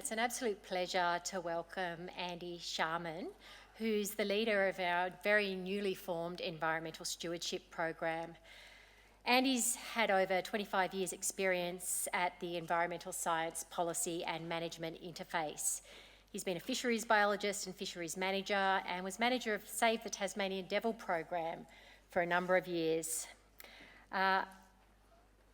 It's an absolute pleasure to welcome Andy Sharman, who's the leader of our very newly formed environmental stewardship program. Andy's had over 25 years' experience at the Environmental Science Policy and Management Interface. He's been a fisheries biologist and fisheries manager and was manager of Save the Tasmanian Devil program for a number of years.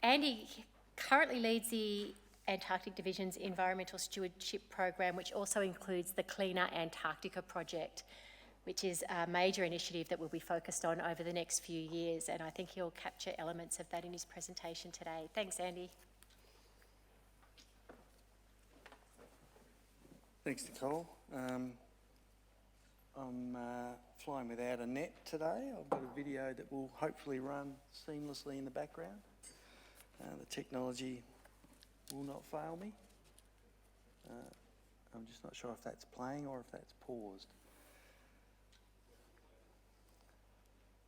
Andy currently leads the Antarctic Division's Environmental Stewardship Program, which also includes the Cleaner Antarctica project, which is a major initiative that we'll be focused on over the next few years, and I think he'll capture elements of that in his presentation today. Thanks, Andy. Thanks, Nicole. I'm flying without a net today. I've got a video that will hopefully run seamlessly in the background. The technology will not fail me. I'm just not sure if that's playing or if that's paused.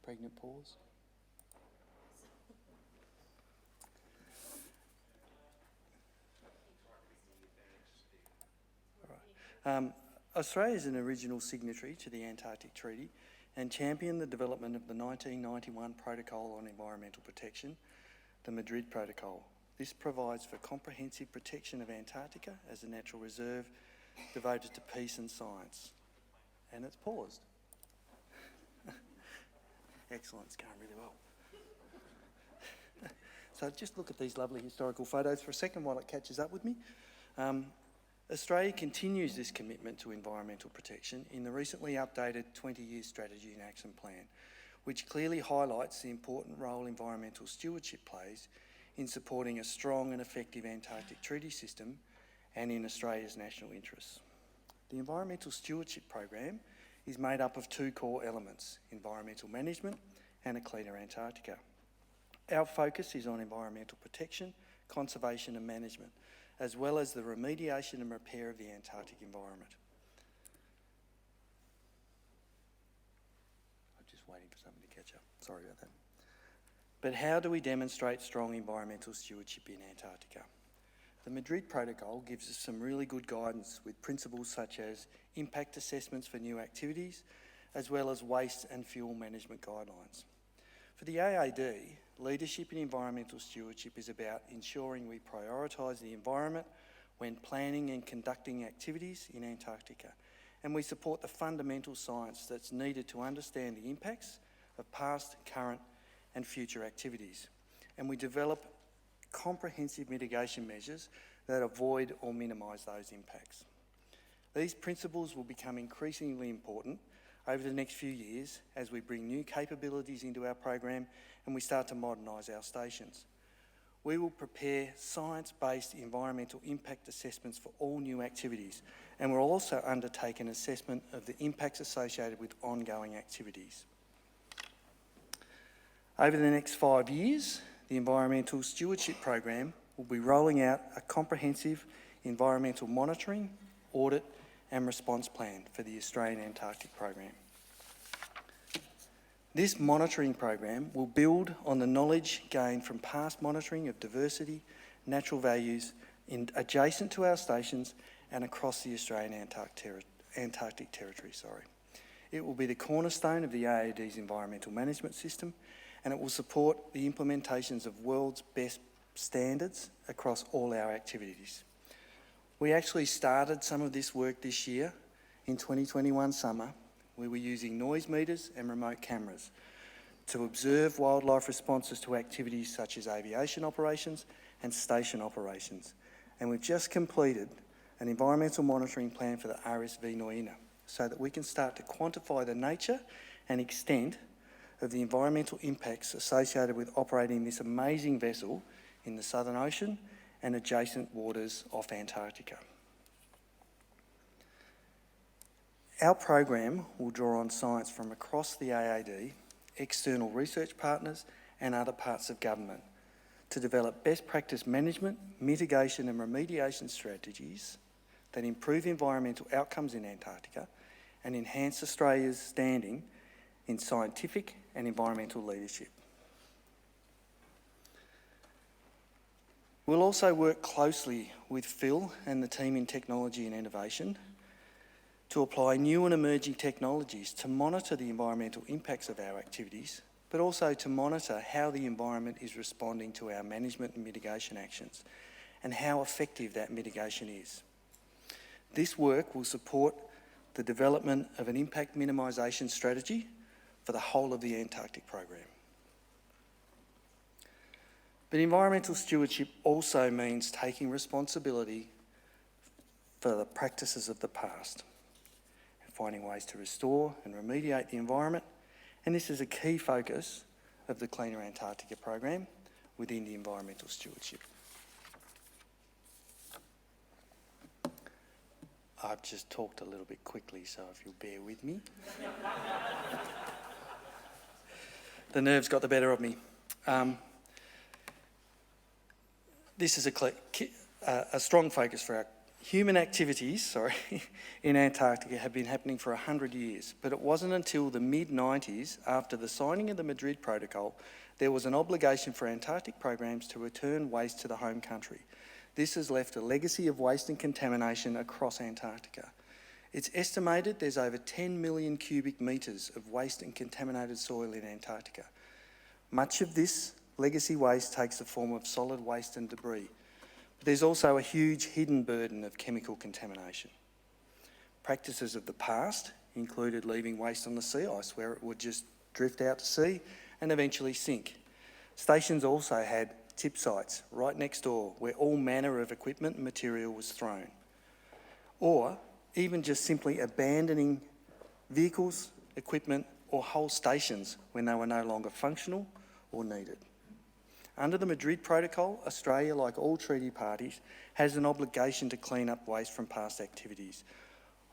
Pregnant pause. All right. Australia is an original signatory to the Antarctic Treaty and championed the development of the 1991 Protocol on Environmental Protection, the Madrid Protocol. This provides for comprehensive protection of Antarctica as a natural reserve devoted to peace and science. And it's paused. Excellent, it's going really well. So just look at these lovely historical photos for a second while it catches up with me. Australia continues this commitment to environmental protection in the recently updated 20-year strategy and action plan, which clearly highlights the important role environmental stewardship plays in supporting a strong and effective Antarctic treaty system and in Australia's national interests. The Environmental Stewardship Program is made up of two core elements: environmental management and a cleaner Antarctica. Our focus is on environmental protection, conservation and management, as well as the remediation and repair of the Antarctic environment. I'm just waiting for something to catch up. Sorry about that. But how do we demonstrate strong environmental stewardship in Antarctica? The Madrid Protocol gives us some really good guidance with principles such as impact assessments for new activities, as well as waste and fuel management guidelines. For the AAD, leadership in environmental stewardship is about ensuring we prioritise the environment when planning and conducting activities in Antarctica, and we support the fundamental science that's needed to understand the impacts of past, current and future activities, and we develop comprehensive mitigation measures that avoid or minimise those impacts. These principles will become increasingly important over the next few years as we bring new capabilities into our program and we start to modernise our stations. We will prepare science-based environmental impact assessments for all new activities, and we'll also undertake an assessment of the impacts associated with ongoing activities. Over the next 5 years, the Environmental Stewardship Program will be rolling out a comprehensive environmental monitoring, audit and response plan for the Australian Antarctic Program. This monitoring program will build on the knowledge gained from past monitoring of diversity, natural values adjacent to our stations and across the Australian Antarctic Territory. It will be the cornerstone of the AAD's environmental management system, and it will support the implementations of world's best standards across all our activities. We actually started some of this work this year. In 2021 summer, we were using noise meters and remote cameras to observe wildlife responses to activities such as aviation operations and station operations. And we've just completed an environmental monitoring plan for the RSV Noina so that we can start to quantify the nature and extent of the environmental impacts associated with operating this amazing vessel in the Southern Ocean and adjacent waters off Antarctica. Our program will draw on science from across the AAD, external research partners and other parts of government to develop best practice management, mitigation and remediation strategies that improve environmental outcomes in Antarctica and enhance Australia's standing in scientific and environmental leadership. We'll also work closely with Phil and the team in technology and innovation to apply new and emerging technologies to monitor the environmental impacts of our activities, but also to monitor how the environment is responding to our management and mitigation actions and how effective that mitigation is. This work will support the development of an impact minimisation strategy for the whole of the Antarctic program. But environmental stewardship also means taking responsibility for the practices of the past and finding ways to restore and remediate the environment. And this is a key focus of the Cleaner Antarctica program within the environmental stewardship. I've just talked a little bit quickly, so if you'll bear with me. The nerves got the better of me. This is a strong focus for our human activities, in Antarctica have been happening for 100 years, but it wasn't until the mid-90s, after the signing of the Madrid Protocol, there was an obligation for Antarctic programs to return waste to the home country. This has left a legacy of waste and contamination across Antarctica. It's estimated there's over 10 million cubic metres of waste and contaminated soil in Antarctica. Much of this legacy waste takes the form of solid waste and debris. But there's also a huge hidden burden of chemical contamination. Practices of the past included leaving waste on the sea ice where it would just drift out to sea and eventually sink. Stations also had tip sites right next door where all manner of equipment and material was thrown. Or even just simply abandoning vehicles, equipment or whole stations when they were no longer functional or needed. Under the Madrid Protocol, Australia, like all treaty parties, has an obligation to clean up waste from past activities.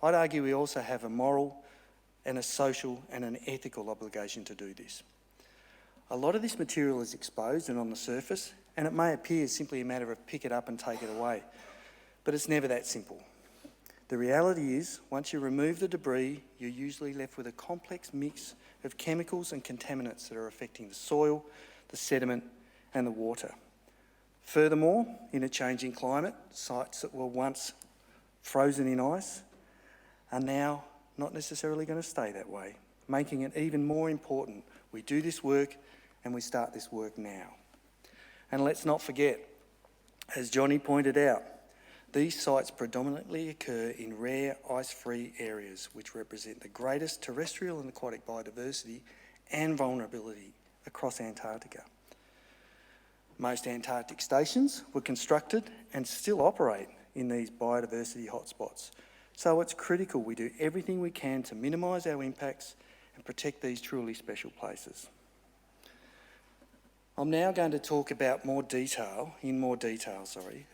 I'd argue we also have a moral and a social and an ethical obligation to do this. A lot of this material is exposed and on the surface, and it may appear simply a matter of pick it up and take it away, but it's never that simple. The reality is, once you remove the debris, you're usually left with a complex mix of chemicals and contaminants that are affecting the soil, the sediment, and the water. Furthermore, in a changing climate, sites that were once frozen in ice are now not necessarily going to stay that way, making it even more important we do this work and we start this work now. And let's not forget, as Johnny pointed out, these sites predominantly occur in rare ice-free areas which represent the greatest terrestrial and aquatic biodiversity and vulnerability across Antarctica. Most Antarctic stations were constructed and still operate in these biodiversity hotspots. So it's critical we do everything we can to minimise our impacts and protect these truly special places. I'm now going to talk about in more detail,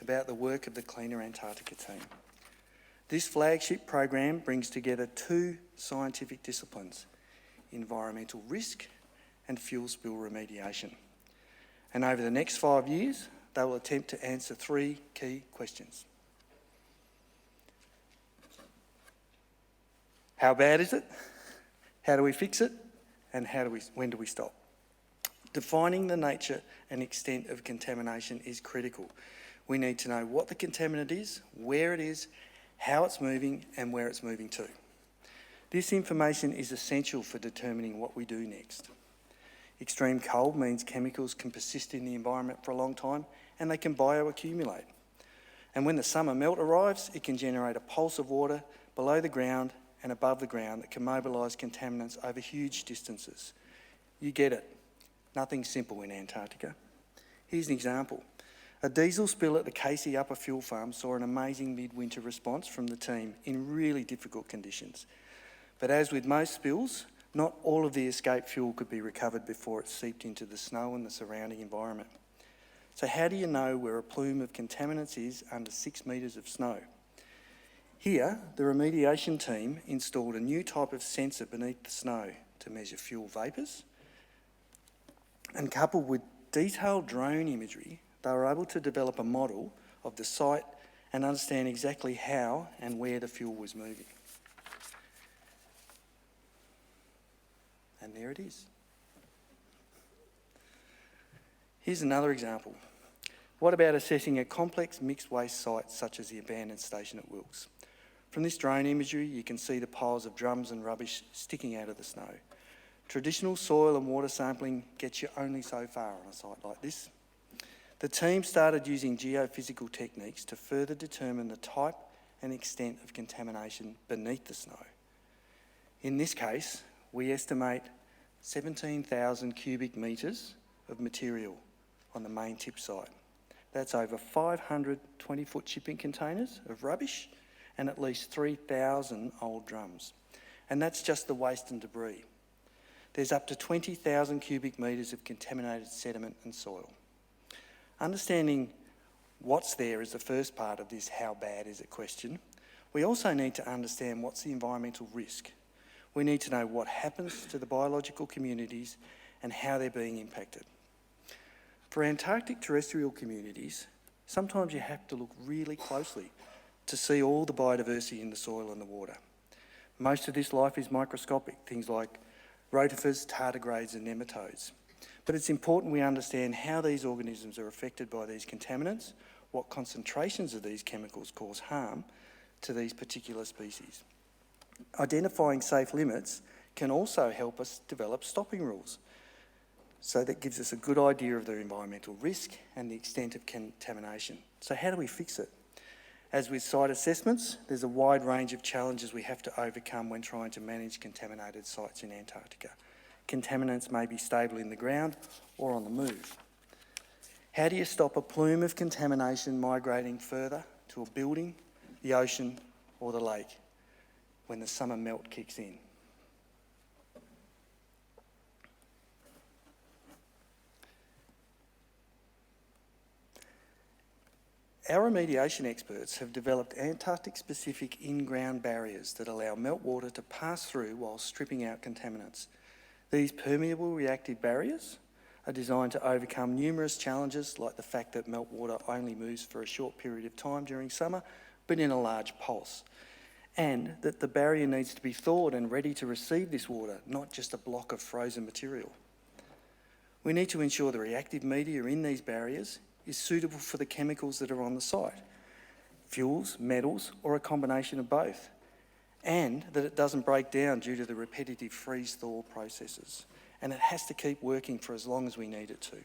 about the work of the Cleaner Antarctica team. This flagship program brings together two scientific disciplines, environmental risk and fuel spill remediation. And over the next 5 years, they will attempt to answer three key questions. How bad is it? How do we fix it? And when do we stop? Defining the nature and extent of contamination is critical. We need to know what the contaminant is, where it is, how it's moving, and where it's moving to. This information is essential for determining what we do next. Extreme cold means chemicals can persist in the environment for a long time and they can bioaccumulate. And when the summer melt arrives, it can generate a pulse of water below the ground and above the ground that can mobilise contaminants over huge distances. You get it. Nothing simple in Antarctica. Here's an example. A diesel spill at the Casey Upper Fuel Farm saw an amazing midwinter response from the team in really difficult conditions. But as with most spills, not all of the escaped fuel could be recovered before it seeped into the snow and the surrounding environment. So how do you know where a plume of contaminants is under 6 metres of snow? Here, the remediation team installed a new type of sensor beneath the snow to measure fuel vapours, and coupled with detailed drone imagery, they were able to develop a model of the site and understand exactly how and where the fuel was moving. And there it is. Here's another example. What about assessing a complex mixed waste site such as the abandoned station at Wilkes? From this drone imagery, you can see the piles of drums and rubbish sticking out of the snow. Traditional soil and water sampling gets you only so far on a site like this. The team started using geophysical techniques to further determine the type and extent of contamination beneath the snow. In this case, we estimate 17,000 cubic metres of material on the main tip site. That's over 500 20-foot shipping containers of rubbish and at least 3,000 old drums. And that's just the waste and debris. There's up to 20,000 cubic metres of contaminated sediment and soil. Understanding what's there is the first part of this how bad is it question. We also need to understand what's the environmental risk. We need to know what happens to the biological communities and how they're being impacted. For Antarctic terrestrial communities, sometimes you have to look really closely to see all the biodiversity in the soil and the water. Most of this life is microscopic, things like rotifers, tardigrades and nematodes. But it's important we understand how these organisms are affected by these contaminants, what concentrations of these chemicals cause harm to these particular species. Identifying safe limits can also help us develop stopping rules. So that gives us a good idea of the environmental risk and the extent of contamination. So how do we fix it? As with site assessments, there's a wide range of challenges we have to overcome when trying to manage contaminated sites in Antarctica. Contaminants may be stable in the ground or on the move. How do you stop a plume of contamination migrating further to a building, the ocean or the lake when the summer melt kicks in? Our remediation experts have developed Antarctic-specific in-ground barriers that allow meltwater to pass through while stripping out contaminants. These permeable reactive barriers are designed to overcome numerous challenges like the fact that meltwater only moves for a short period of time during summer, but in a large pulse, and that the barrier needs to be thawed and ready to receive this water, not just a block of frozen material. We need to ensure the reactive media in these barriers is suitable for the chemicals that are on the site, fuels, metals, or a combination of both, and that it doesn't break down due to the repetitive freeze-thaw processes. And it has to keep working for as long as we need it to.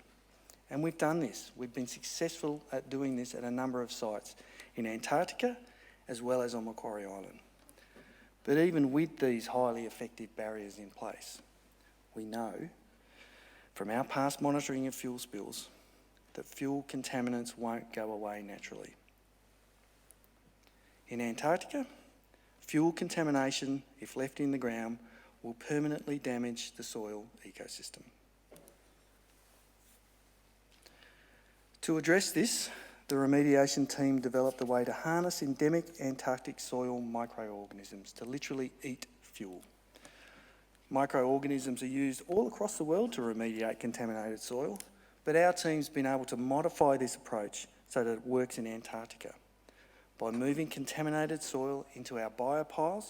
And we've done this. We've been successful at doing this at a number of sites in Antarctica as well as on Macquarie Island. But even with these highly effective barriers in place, we know from our past monitoring of fuel spills that fuel contaminants won't go away naturally. In Antarctica, fuel contamination, if left in the ground, will permanently damage the soil ecosystem. To address this, the remediation team developed a way to harness endemic Antarctic soil microorganisms to literally eat fuel. Microorganisms are used all across the world to remediate contaminated soil, but our team's been able to modify this approach so that it works in Antarctica. By moving contaminated soil into our biopiles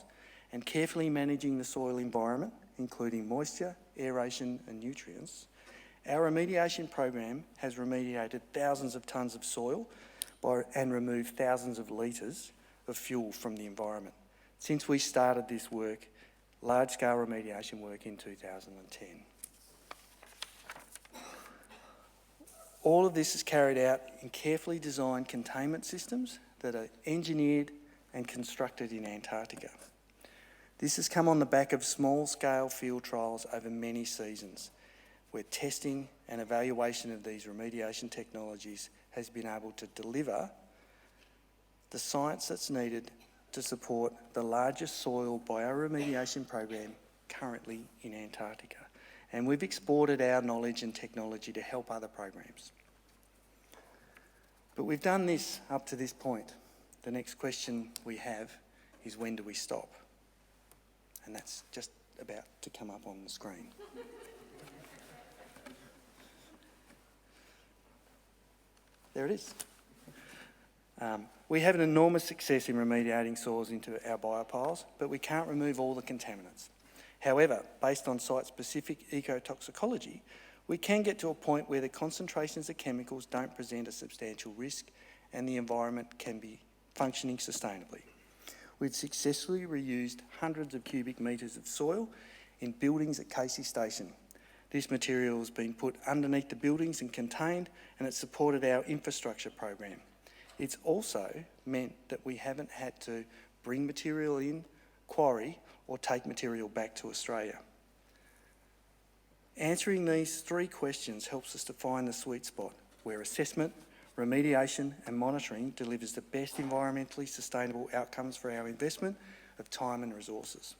and carefully managing the soil environment, including moisture, aeration and nutrients, our remediation program has remediated thousands of tonnes of soil and removed thousands of litres of fuel from the environment since we started this work, large-scale remediation work in 2010. All of this is carried out in carefully designed containment systems that are engineered and constructed in Antarctica. This has come on the back of small-scale field trials over many seasons, where testing and evaluation of these remediation technologies has been able to deliver the science that's needed to support the largest soil bioremediation program currently in Antarctica. And we've exported our knowledge and technology to help other programs. But we've done this up to this point. The next question we have is, when do we stop? And that's just about to come up on the screen. There it is. We have an enormous success in remediating soils into our biopiles, but we can't remove all the contaminants. However, based on site-specific ecotoxicology, we can get to a point where the concentrations of chemicals don't present a substantial risk and the environment can be functioning sustainably. We've successfully reused hundreds of cubic metres of soil in buildings at Casey Station. This material has been put underneath the buildings and contained, and it's supported our infrastructure program. It's also meant that we haven't had to bring material in, quarry, or take material back to Australia. Answering these three questions helps us to find the sweet spot where assessment, remediation and monitoring delivers the best environmentally sustainable outcomes for our investment of time and resources.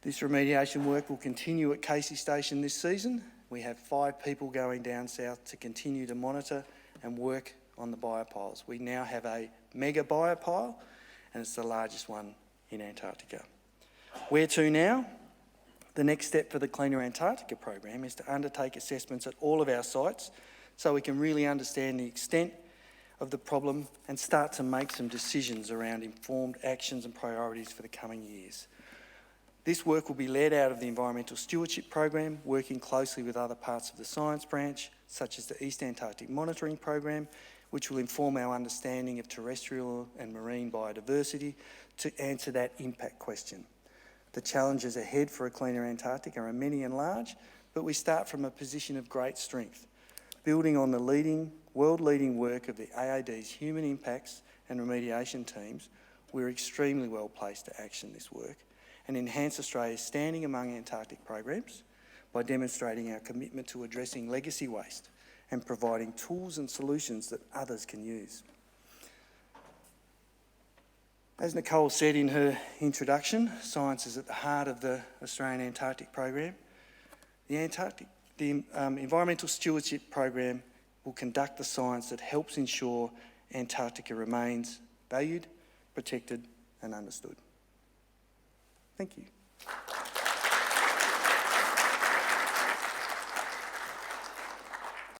This remediation work will continue at Casey Station this season. We have 5 people going down south to continue to monitor and work on the biopiles. We now have a mega biopile, and it's the largest one in Antarctica. Where to now? The next step for the Cleaner Antarctica program is to undertake assessments at all of our sites so we can really understand the extent of the problem and start to make some decisions around informed actions and priorities for the coming years. This work will be led out of the Environmental Stewardship Program, working closely with other parts of the science branch, such as the East Antarctic Monitoring Program, which will inform our understanding of terrestrial and marine biodiversity to answer that impact question. The challenges ahead for a cleaner Antarctica are many and large, but we start from a position of great strength. Building on the world-leading work of the AAD's human impacts and remediation teams, we're extremely well placed to action this work and enhance Australia's standing among Antarctic programs by demonstrating our commitment to addressing legacy waste and providing tools and solutions that others can use. As Nicole said in her introduction, science is at the heart of the Australian Antarctic program. The Environmental Stewardship Program will conduct the science that helps ensure Antarctica remains valued, protected and understood. Thank you.